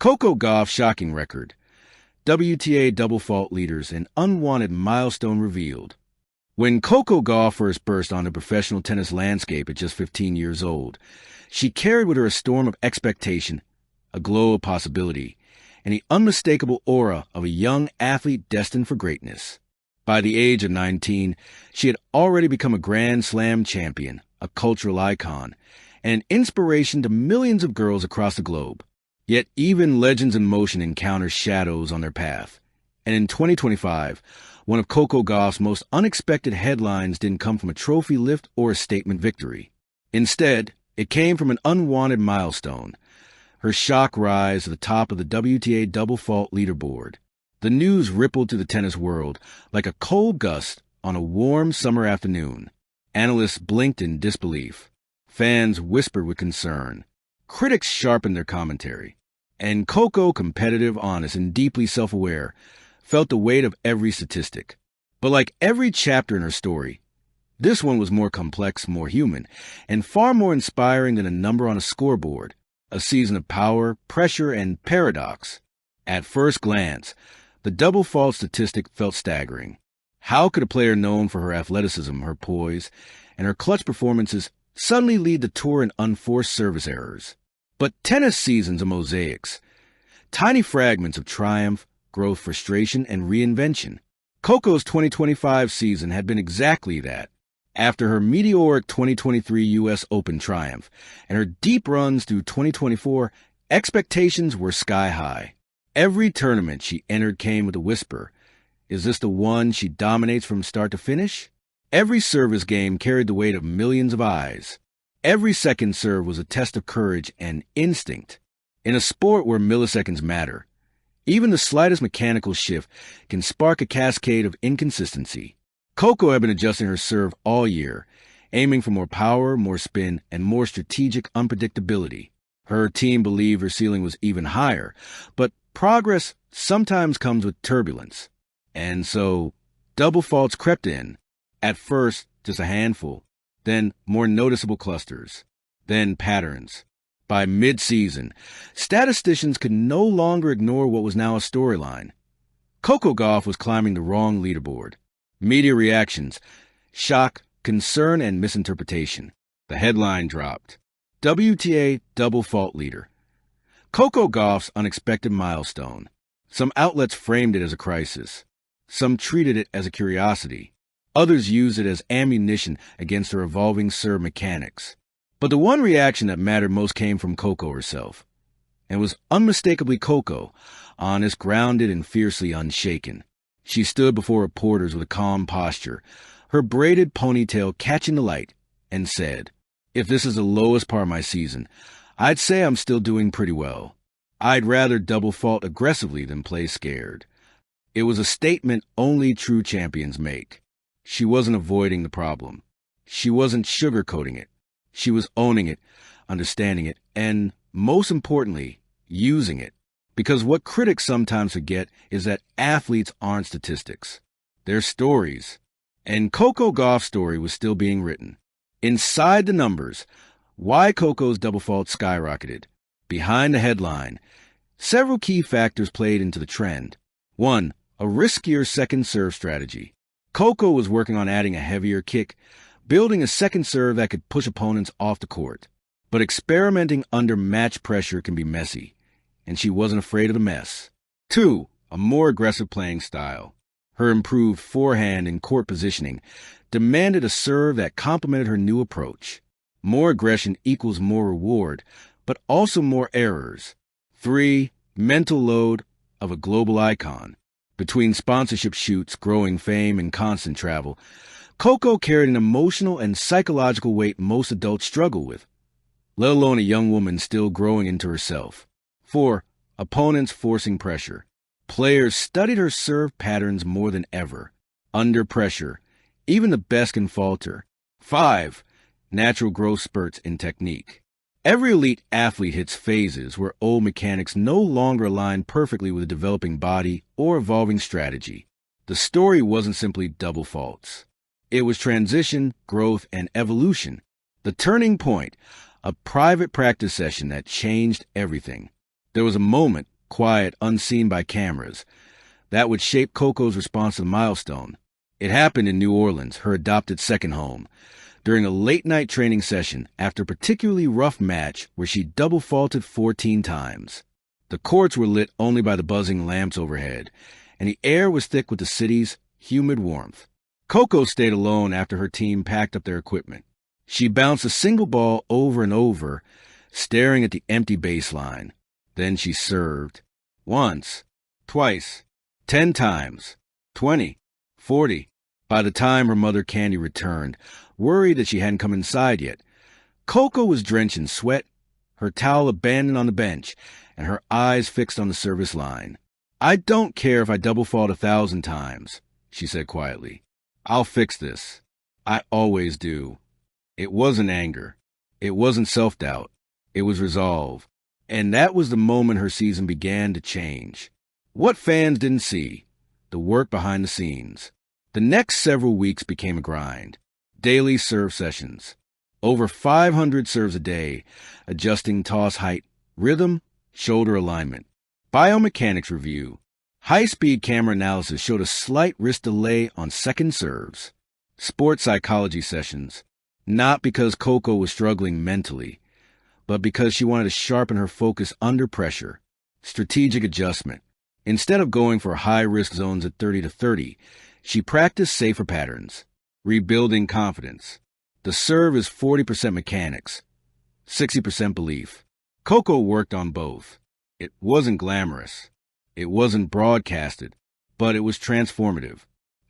Coco Gauff shocking record. WTA double fault leaders and unwanted milestone revealed. When Coco Gauff first burst on the professional tennis landscape at just 15 years old, she carried with her a storm of expectation, a glow of possibility, and the unmistakable aura of a young athlete destined for greatness. By the age of 19, she had already become a Grand Slam champion, a cultural icon, and an inspiration to millions of girls across the globe. Yet even legends in motion encounter shadows on their path. And in 2025, one of Coco Gauff's most unexpected headlines didn't come from a trophy lift or a statement victory. Instead, it came from an unwanted milestone, her shock rise to the top of the WTA double fault leaderboard. The news rippled through the tennis world like a cold gust on a warm summer afternoon. Analysts blinked in disbelief. Fans whispered with concern. Critics sharpened their commentary. And Coco, competitive, honest, and deeply self-aware, felt the weight of every statistic. But like every chapter in her story, this one was more complex, more human, and far more inspiring than a number on a scoreboard, a season of power, pressure, and paradox. At first glance, the double fault statistic felt staggering. How could a player known for her athleticism, her poise, and her clutch performances suddenly lead the tour in unforced service errors? But tennis seasons are mosaics, tiny fragments of triumph, growth, frustration, and reinvention. Coco's 2025 season had been exactly that. After her meteoric 2023 U.S. Open triumph and her deep runs through 2024, expectations were sky high. Every tournament she entered came with a whisper. Is this the one she dominates from start to finish? Every service game carried the weight of millions of eyes. Every second serve was a test of courage and instinct. In a sport where milliseconds matter, even the slightest mechanical shift can spark a cascade of inconsistency. Coco had been adjusting her serve all year, aiming for more power, more spin, and more strategic unpredictability. Her team believed her ceiling was even higher, but progress sometimes comes with turbulence. And so, double faults crept in. At first, just a handful. Then more noticeable clusters, then patterns. By mid-season, statisticians could no longer ignore what was now a storyline. Coco Gauff was climbing the wrong leaderboard. Media reactions, shock, concern, and misinterpretation. The headline dropped. WTA double fault leader. Coco Gauff's unexpected milestone. Some outlets framed it as a crisis. Some treated it as a curiosity. Others used it as ammunition against her evolving serve mechanics. But the one reaction that mattered most came from Coco herself. And was unmistakably Coco, honest, grounded, and fiercely unshaken. She stood before reporters with a calm posture, her braided ponytail catching the light, and said, "If this is the lowest part of my season, I'd say I'm still doing pretty well. I'd rather double fault aggressively than play scared." It was a statement only true champions make. She wasn't avoiding the problem. She wasn't sugarcoating it. She was owning it, understanding it, and, most importantly, using it. Because what critics sometimes forget is that athletes aren't statistics. They're stories. And Coco Gauff's story was still being written. Inside the numbers, why Coco's double fault skyrocketed. Behind the headline, several key factors played into the trend. 1. A riskier second serve strategy. Coco was working on adding a heavier kick, building a second serve that could push opponents off the court. But experimenting under match pressure can be messy, and she wasn't afraid of the mess. 2. A more aggressive playing style. Her improved forehand and court positioning demanded a serve that complemented her new approach. More aggression equals more reward, but also more errors. 3. Mental load of a global icon. Between sponsorship shoots, growing fame, and constant travel, Coco carried an emotional and psychological weight most adults struggle with, let alone a young woman still growing into herself. 4. Opponents forcing pressure. Players studied her serve patterns more than ever. Under pressure, even the best can falter. 5. Natural growth spurts in technique. Every elite athlete hits phases where old mechanics no longer align perfectly with a developing body or evolving strategy. The story wasn't simply double faults. It was transition, growth, and evolution. The turning point, a private practice session that changed everything. There was a moment, quiet, unseen by cameras, that would shape Coco's response to the milestone. It happened in New Orleans, her adopted second home, during a late-night training session after a particularly rough match where she double-faulted 14 times. The courts were lit only by the buzzing lamps overhead, and the air was thick with the city's humid warmth. Coco stayed alone after her team packed up their equipment. She bounced a single ball over and over, staring at the empty baseline. Then she served. Once, twice, 10 times, 20, 40. By the time her mother Candy returned, worried that she hadn't come inside yet, Coco was drenched in sweat, her towel abandoned on the bench, and her eyes fixed on the service line. "I don't care if I double fault 1,000 times," she said quietly. "I'll fix this. I always do." It wasn't anger. It wasn't self-doubt. It was resolve. And that was the moment her season began to change. What fans didn't see, the work behind the scenes. The next several weeks became a grind. Daily serve sessions. Over 500 serves a day, adjusting toss height, rhythm, shoulder alignment. Biomechanics review. High-speed camera analysis showed a slight wrist delay on second serves. Sports psychology sessions. Not because Coco was struggling mentally, but because she wanted to sharpen her focus under pressure. Strategic adjustment. Instead of going for high-risk zones at 30 to 30, she practiced safer patterns. Rebuilding confidence. The serve is 40% mechanics, 60% belief. Coco worked on both. It wasn't glamorous. It wasn't broadcasted, but it was transformative.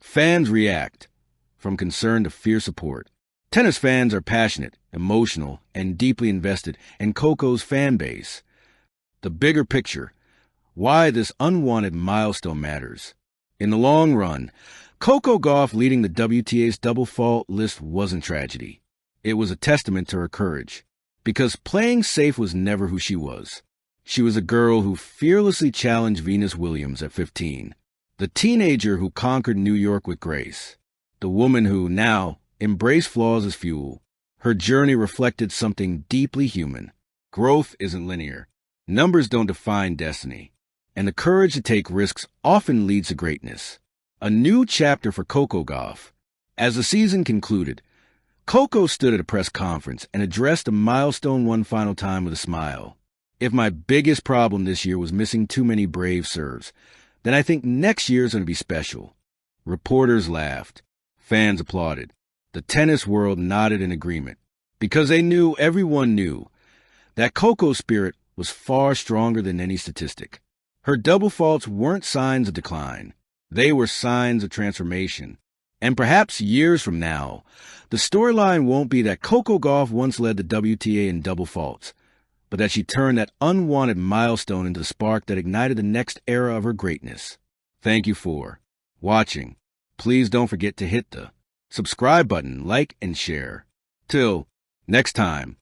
Fans react, from concern to fierce support. Tennis fans are passionate, emotional, and deeply invested in Coco's fan base. The bigger picture, why this unwanted milestone matters. In the long run, Coco Gauff leading the WTA's double fault list wasn't tragedy. It was a testament to her courage, because playing safe was never who she was. She was a girl who fearlessly challenged Venus Williams at 15, the teenager who conquered New York with grace, the woman who now embraced flaws as fuel. Her journey reflected something deeply human. Growth isn't linear. Numbers don't define destiny. And the courage to take risks often leads to greatness. A new chapter for Coco Gauff. As the season concluded, Coco stood at a press conference and addressed the milestone one final time with a smile. "If my biggest problem this year was missing too many brave serves, then I think next year is going to be special." Reporters laughed. Fans applauded. The tennis world nodded in agreement, because everyone knew, that Coco's spirit was far stronger than any statistic. Her double faults weren't signs of decline. They were signs of transformation. And perhaps years from now, the storyline won't be that Coco Gauff once led the WTA in double faults, but that she turned that unwanted milestone into the spark that ignited the next era of her greatness. Thank you for watching. Please don't forget to hit the subscribe button, like, and share. Till next time.